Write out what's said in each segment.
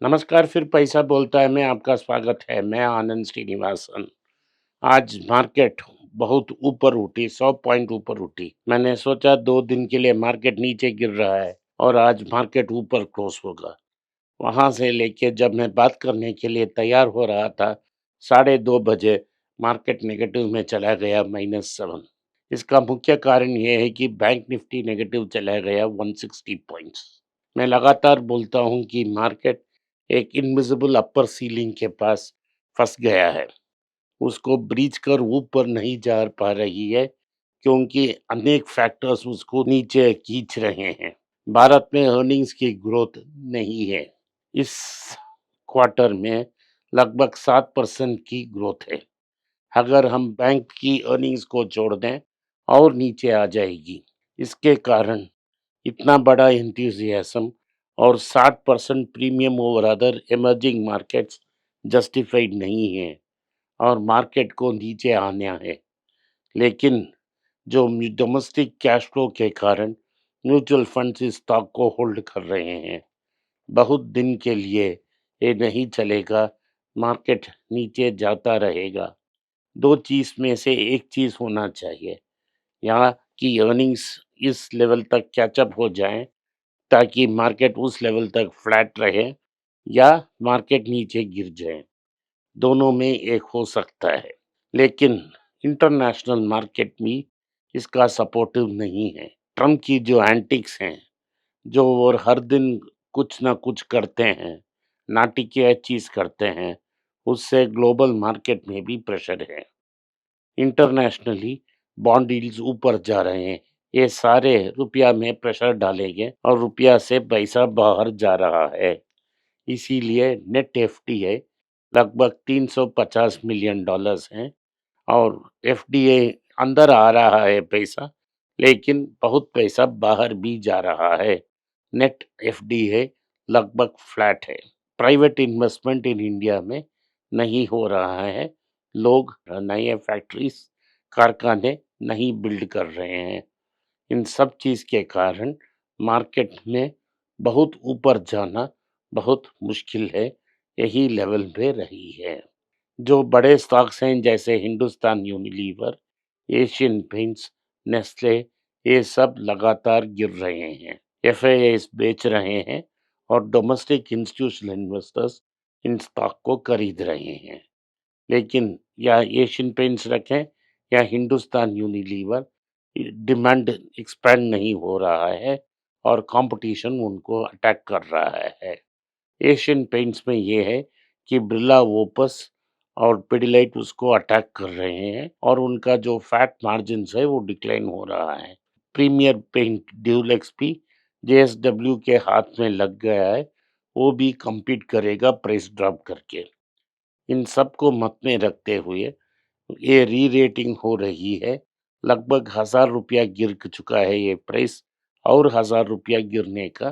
नमस्कार, फिर पैसा बोलता है में आपका स्वागत है। मैं आनंद श्रीनिवासन। आज मार्केट बहुत ऊपर उठी, 100 पॉइंट ऊपर उठी। मैंने सोचा 2 दिन के लिए मार्केट नीचे गिर रहा है और आज मार्केट ऊपर क्लोज होगा। वहां से लेके जब मैं बात करने के लिए तैयार हो रहा था, 2:30 बजे मार्केट नेगेटिव में चला गया -7। इसका मुख्य कारण ये है कि बैंक निफ्टी नेगेटिव चला गया 160 पॉइंट्स। मैं लगातार बोलता हूँ कि मार्केट एक इनविजिबल अपर सीलिंग के पास फंस गया है। उसको ब्रीच कर ऊपर नहीं जा पा रही है क्योंकि अनेक फैक्टर्स उसको नीचे खींच रहे हैं। भारत में अर्निंग्स की ग्रोथ नहीं है। इस क्वार्टर में लगभग 7% की ग्रोथ है। अगर हम बैंक की अर्निंग्स को जोड़ दें और नीचे आ जाएगी। इसके कारण इतना बड़ा एंथुसियाज्म और 60% premium over other emerging markets justified नहीं है और मार्केट को नीचे आना है। लेकिन जो डोमेस्टिक कैश फ्लो के कारण म्यूचुअल फंड्स इस स्टॉक को होल्ड कर रहे हैं। बहुत दिन के लिए ये नहीं चलेगा, मार्केट नीचे जाता रहेगा। दो चीज में से एक चीज होना चाहिए, या कि अर्निंग्स इस लेवल तक कैचअप हो जाएं ताकि मार्केट उस लेवल तक फ्लैट रहे, या मार्केट नीचे गिर जाए। दोनों में एक हो सकता है, लेकिन इंटरनेशनल मार्केट भी इसका सपोर्टिव नहीं है। ट्रम्प की जो एंटिक्स हैं, जो वो हर दिन कुछ ना कुछ करते हैं, नाटकीय चीज करते हैं, उससे ग्लोबल मार्केट में भी प्रेशर है। इंटरनेशनली बॉन्ड यील्ड्स ऊपर जा रहे हैं। ये सारे रुपया में प्रेशर डालेंगे और रुपया से पैसा बाहर जा रहा है। इसीलिए नेट एफडीआई लगभग 350 मिलियन डॉलर्स हैं और एफडीआई अंदर आ रहा है पैसा, लेकिन बहुत पैसा बाहर भी जा रहा है। नेट एफडीआई लगभग फ्लैट है। प्राइवेट इन्वेस्टमेंट इन इंडिया में नहीं हो रहा है। लोग नए फैक्ट्रीज, कारखाने नहीं बिल्ड कर रहे हैं। इन सब चीज के कारण मार्केट में बहुत ऊपर जाना बहुत मुश्किल है। यही लेवल पे रही है। जो बड़े स्टॉक्स हैं जैसे Hindustan Unilever, Asian paints, Nestle, ये सब लगातार गिर रहे हैं। एफआईआईस बेच रहे हैं और domestic institutional investors in stock को खरीद रहे हैं। लेकिन या एशियन पेंट्स रखें या हिंदुस्तान यूनिलीवर, डिमांड एक्सपैंड नहीं हो रहा है और कंपटीशन उनको अटैक कर रहा है। एशियन पेंट्स में ये है कि बिरला ओपस और पिडिलाइट उसको अटैक कर रहे हैं और उनका जो फैट मार्जिन्स है वो डिक्लाइन हो रहा है। प्रीमियर पेंट ड्यूलेक्स भी जेएसडब्ल्यू के हाथ में लग गया है, वो भी compete करेगा प्राइस ड्रॉप करके। इन सबको मत में रखते हुए ये री रेटिंग हो रही है। लगभग 1000 रुपया गिर चुका है ये प्राइस और 1000 रुपया गिरने का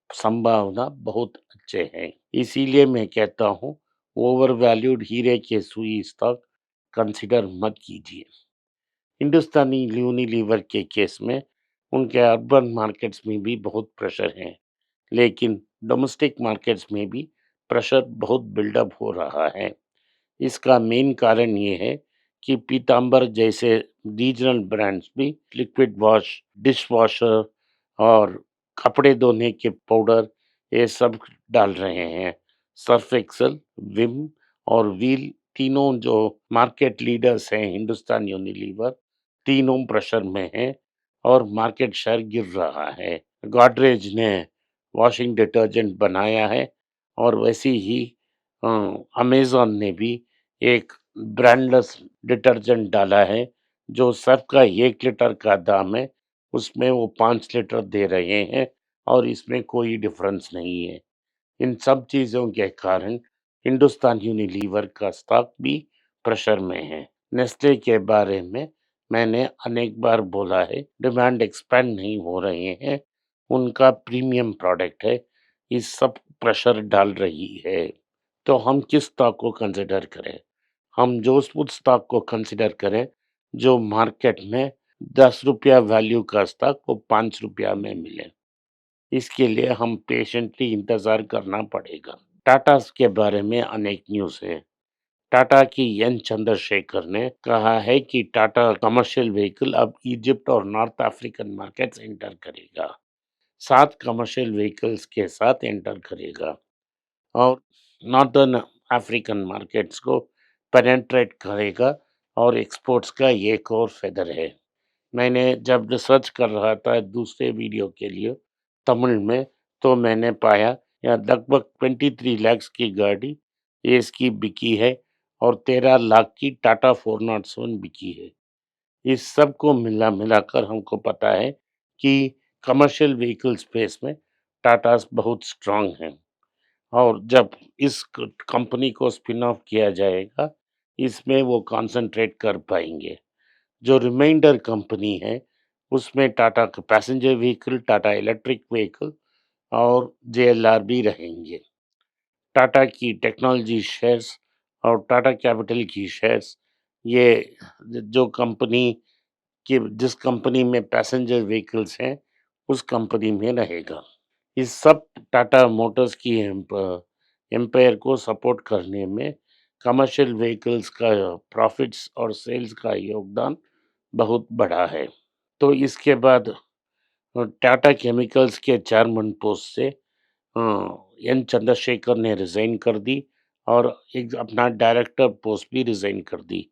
संभावना बहुत अच्छे है। इसीलिए मैं कहता हूँ ओवर वैल्यूड हीरे के सुई स्टॉक कंसिडर मत कीजिए। हिंदुस्तानी यूनिलीवर के केस में उनके अर्बन मार्केट्स में भी बहुत प्रेशर है, लेकिन डोमेस्टिक मार्केट्स में भी प्रेशर बहुत बिल्डअप हो रहा है। इसका मेन कारण ये है कि पीतांबर जैसे रीजनल ब्रांड्स भी लिक्विड वॉश, डिश वॉशर और कपड़े धोने के पाउडर ये सब डाल रहे हैं। सर्फ एक्सेल, विम और व्हील तीनों जो मार्केट लीडर्स हैं हिंदुस्तान यूनिलीवर, तीनों प्रेशर में हैं और मार्केट शेयर गिर रहा है। गॉडरेज ने वॉशिंग डिटर्जेंट बनाया है और वैसे ही अमेज़न ने भी एक ब्रांडलेस डिटर्जेंट डाला है, जो सर्फ का 1 लीटर का दाम है, उसमें वो 5 लीटर दे रहे हैं और इसमें कोई डिफरेंस नहीं है। इन सब चीज़ों के कारण हिंदुस्तान यूनिलीवर का स्टॉक भी प्रेशर में है। नेस्ले के बारे में मैंने अनेक बार बोला है, डिमांड एक्सपैंड नहीं हो रहे हैं, उनका प्रीमियम प्रोडक्ट है, इस सब प्रेशर डाल रही है। तो हम किस स्टॉक को कंसिडर करें? हम जो उस स्टॉक को कंसिडर करें जो मार्केट में 10 रुपया वैल्यू का स्टॉक वो 5 रुपया में मिले। इसके लिए हम पेशेंटली इंतज़ार करना पड़ेगा। टाटा के बारे में अनेक न्यूज़ है। टाटा की एन चंद्रशेखर ने कहा है कि टाटा कमर्शियल व्हीकल अब इजिप्ट और नॉर्थ अफ्रीकन मार्केट्स एंटर करेगा। 7 कमर्शियल व्हीकल्स के साथ एंटर करेगा और नॉर्दर्न अफ्रीकन मार्केट्स को पेनिट्रेट करेगा और एक्सपोर्ट्स का ये एक और फेदर है। मैंने जब रिसर्च कर रहा था दूसरे वीडियो के लिए तमिल में, तो मैंने पाया यहाँ लगभग 23 लाख की गाड़ी ये इसकी बिकी है और 13 लाख की टाटा 407 बिकी है। इस सब को मिलाकर हमको पता है कि कमर्शियल व्हीकल स्पेस में टाटास बहुत स्ट्रांग हैं और जब इस कंपनी को स्पिन ऑफ किया जाएगा, इसमें वो कंसंट्रेट कर पाएंगे। जो रिमाइंडर कंपनी है, उसमें टाटा का passenger vehicle, Tata electric vehicle और जेएलआर भी रहेंगे। टाटा की टेक्नोलॉजी शेयर्स और टाटा कैपिटल की शेयर्स ये जो कंपनी कि जिस कंपनी में पैसेंजर व्हीकल्स हैं, उस कंपनी में रहेगा। इस सब टाटा मोटर्स की एम्पायर को सपोर्ट करने में कमर्शियल व्हीकल्स का प्रॉफिट्स और सेल्स का योगदान बहुत बड़ा है। तो इसके बाद टाटा केमिकल्स के चेयरमैन पोस्ट से एन चंद्रशेखर ने रिज़ाइन कर दी और एक अपना डायरेक्टर पोस्ट भी रिज़ाइन कर दी।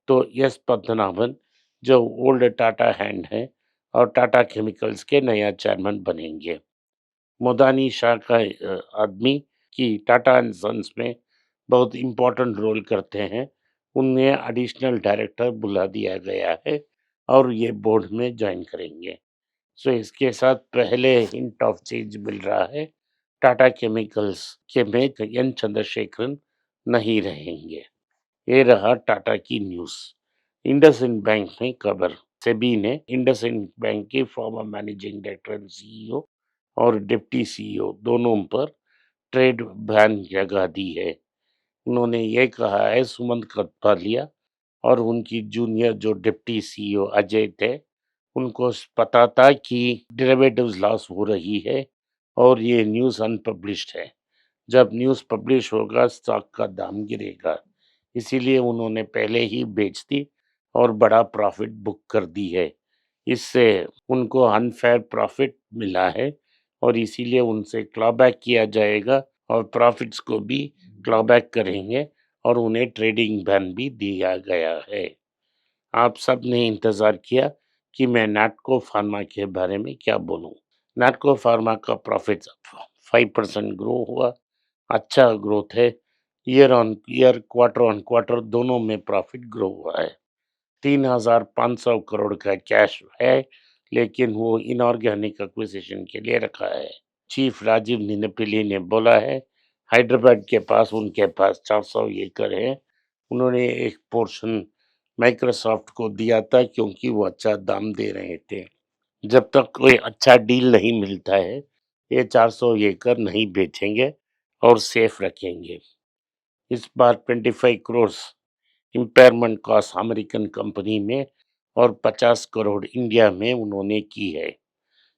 तो एस पद्मनाभन जो ओल्ड टाटा हैंड है और टाटा केमिकल्स के नया चेयरमैन बनेंगे। मोदानी शाह का आदमी कि टाटा एंड सन्स में बहुत इम्पोर्टेंट रोल करते हैं, उन्हें एडिशनल डायरेक्टर बुला दिया गया है और ये बोर्ड में ज्वाइन करेंगे। सो इसके साथ पहले हिंट ऑफ चेंज मिल रहा है। टाटा केमिकल्स के में एन चंद्रशेखरन नहीं रहेंगे। ये रहा टाटा की न्यूज़। इंडसइंड बैंक में खबर, सेबी ने इंडसइंड बैंक के farmer managing director and CEO और डिप्टी सीईओ दोनों पर ट्रेड बैन लगा दी है। उन्होंने ये कहा है सुमंत कथपालिया और उनकी जूनियर जो डिप्टी सीईओ अजय थे, उनको पता था कि डेरिवेटिव्स लॉस हो रही है और ये न्यूज़ अनपब्लिश्ड है। जब न्यूज़ पब्लिश होगा स्टॉक का दाम गिरेगा, इसीलिए उन्होंने पहले ही बेच दी और बड़ा प्रॉफिट बुक कर दी है। इससे उनको अनफेयर प्रॉफिट मिला है और इसीलिए उनसे क्लॉबैक किया जाएगा और प्रॉफिट्स को भी क्लॉबैक करेंगे और उन्हें ट्रेडिंग बैन भी दिया गया है। आप सब ने इंतज़ार किया कि मैं नैटको फार्मा के बारे में क्या बोलूं। नैटको फार्मा का प्रॉफिट 5% ग्रो हुआ, अच्छा ग्रोथ है। Year on year, quarter on quarter दोनों में प्रॉफिट ग्रो हुआ है। 3,500 करोड़ का कैश है, लेकिन वो इनऑर्गेनिक एक्विजिशन के लिए रखा है। चीफ राजीव निनपिली ने बोला है, हैदराबाद के पास उनके पास 400 एकड़ है। उन्होंने एक पोर्शन माइक्रोसॉफ्ट को दिया था क्योंकि वो अच्छा दाम दे रहे थे। जब तक कोई अच्छा डील नहीं मिलता है, ये 400 एकड़ नहीं बेचेंगे और सेफ रखेंगे। इस बार 25 crore impairment cost American company में और 50 करोड़ इंडिया में उन्होंने की है।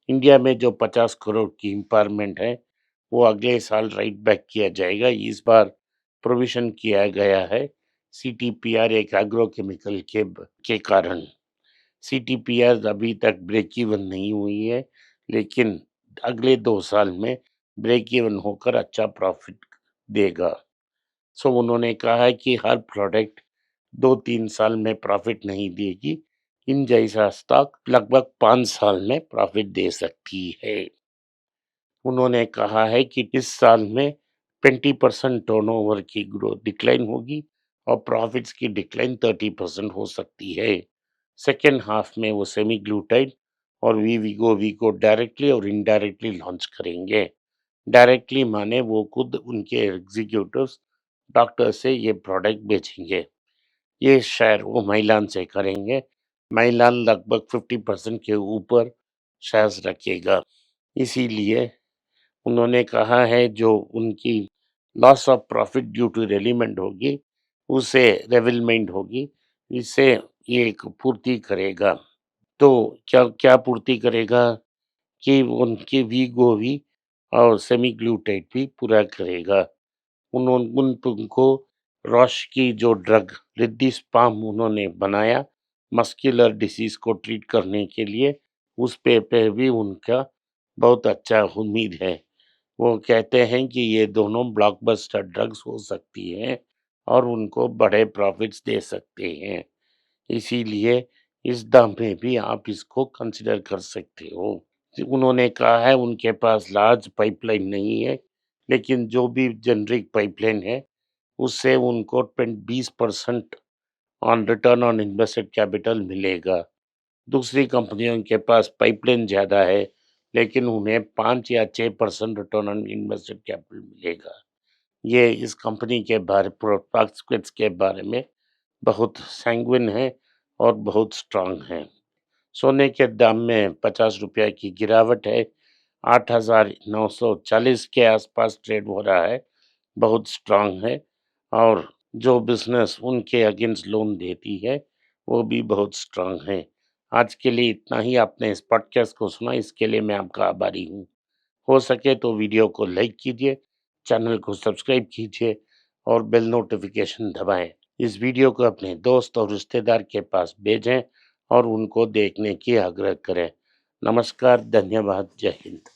इंडिया में जो 50 करोड़ की इम्पेयरमेंट है, वो अगले साल राइट बैक किया जाएगा। इस बार प्रोविजन किया गया है सीटीपीआर एक एग्रोकेमिकल के कारण। सीटीपीआर अभी तक ब्रेक इवन नहीं हुई है, लेकिन अगले 2 साल में ब्रेक इवन होकर अच्छा प्रॉफिट देगा। सो उन्होंने कहा है कि हर प्रोडक्ट 2-3 साल में प्रॉफिट नहीं देगी। इन जैसा स्टॉक लगभग 5 साल में प्रॉफिट दे सकती है। उन्होंने कहा है कि इस साल में 20% टर्नओवर की ग्रोथ डिक्लाइन होगी और प्रॉफिट्स की डिक्लाइन 30% हो सकती है। सेकेंड हाफ में वो सेमीग्लूटाइड और वीवी को डायरेक्टली और इनडायरेक्टली लॉन्च करेंगे। डायरेक्टली माने वो खुद उनके एग्जीक्यूटिव्स डॉक्टर से ये प्रोडक्ट बेचेंगे। ये शेयर वो मिलान से करेंगे। मिलान लगभग 50% के ऊपर शेयर्स रखेगा। इसीलिए उन्होंने कहा है जो उनकी loss of profit due to रेलिमेंट होगी, उसे रेवलमेंट होगी, इससे ये एक पूर्ति करेगा। तो क्या क्या पूर्ति करेगा कि उनकी वीगोवी और सेमीग्लूटाइड भी पूरा करेगा। उनको रॉश की जो ड्रग रिद्धिस्पाम उन्होंने बनाया मस्कुलर डिसीज को ट्रीट करने के लिए, उस पे भी उनका बहुत अच्छा उम्मीद है। वो कहते हैं कि ये दोनों ब्लॉकबस्टर ड्रग्स हो सकती हैं और उनको बड़े प्रॉफिट्स दे सकते हैं। इसीलिए इस दाम में भी आप इसको कंसिडर कर सकते हो। उन्होंने कहा है उनके पास लार्ज पाइपलाइन नहीं है, लेकिन जो भी जेनरिक पाइपलाइन है, उससे उनको 20% on return on invested capital मिलेगा। दूसरी कंपनियों के पास पाइपलाइन ज़्यादा है, लेकिन उन्हें 5 या 6% रिटर्न ऑन इन्वेस्टेड कैपिटल मिलेगा। ये इस कंपनी के बारे प्रॉस्पेक्ट्स के बारे में बहुत सैंग्विन है और बहुत स्ट्रांग है। सोने के दाम में 50 रुपया की गिरावट है, 8,940 के आसपास ट्रेड हो रहा है, बहुत स्ट्रांग है। और जो बिजनेस उनके अगेंस्ट लोन देती है, वो भी बहुत स्ट्रांग है। आज के लिए इतना ही। आपने इस पॉडकास्ट को सुना, इसके लिए मैं आपका आभारी हूँ। हो सके तो वीडियो को लाइक कीजिए, चैनल को सब्सक्राइब कीजिए और बेल नोटिफिकेशन दबाएं। इस वीडियो को अपने दोस्त और रिश्तेदार के पास भेजें और उनको देखने की आग्रह करें। नमस्कार, धन्यवाद, जय हिंद।